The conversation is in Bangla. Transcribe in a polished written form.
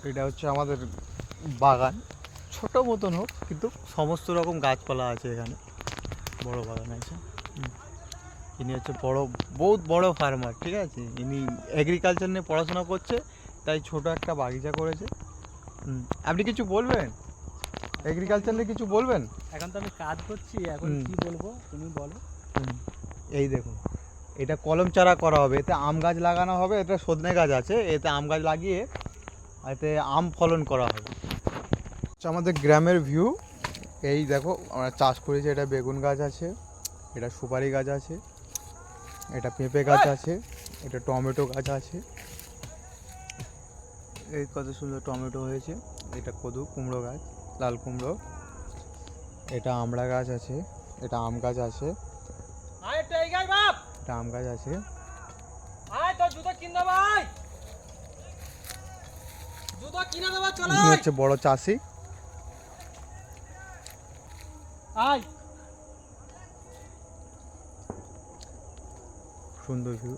এটা হচ্ছে আমাদের বাগান, ছোট মতন হোক কিন্তু সমস্ত রকম গাছপালা আছে এখানে, বড় বাগান আছে। ইনি হচ্ছে বহুত বড় ফার্মার, ঠিক আছে। ইনি এগ্রিকালচার নিয়ে পড়াশোনা করছে, তাই ছোট একটা বাগিচা করেছে। আপনি কিছু বলবেন এগ্রিকালচার নিয়ে, কিছু বলবেন? এখন তো আমি কাজ করছি, এখন কি বলবো তুমি বলো। এই দেখুন, এটা কলম চারা করা হবে, এতে আম গাছ লাগানো হবে, এটা সজনে গাছ আছে, এতে আম গাছ লাগিয়ে এতে আম ফলন করা হবে। আমাদের গ্রামের ভিউ এই দেখো, আমরা চাষ করেছি। এটা বেগুন গাছ আছে, এটা সুপারি গাছ আছে, এটা পেঁপে গাছ আছে, এটা টমেটো গাছ আছে। এই কত সুন্দর টমেটো হয়েছে। এটা কদু কুমড়ো গাছ, লাল কুমড়ো। এটা আমড়া গাছ আছে, এটা আম গাছ আছে, এটা আম গাছ আছে। ইনি হচ্ছে বড় চাষি। সুন্দর ভিউ।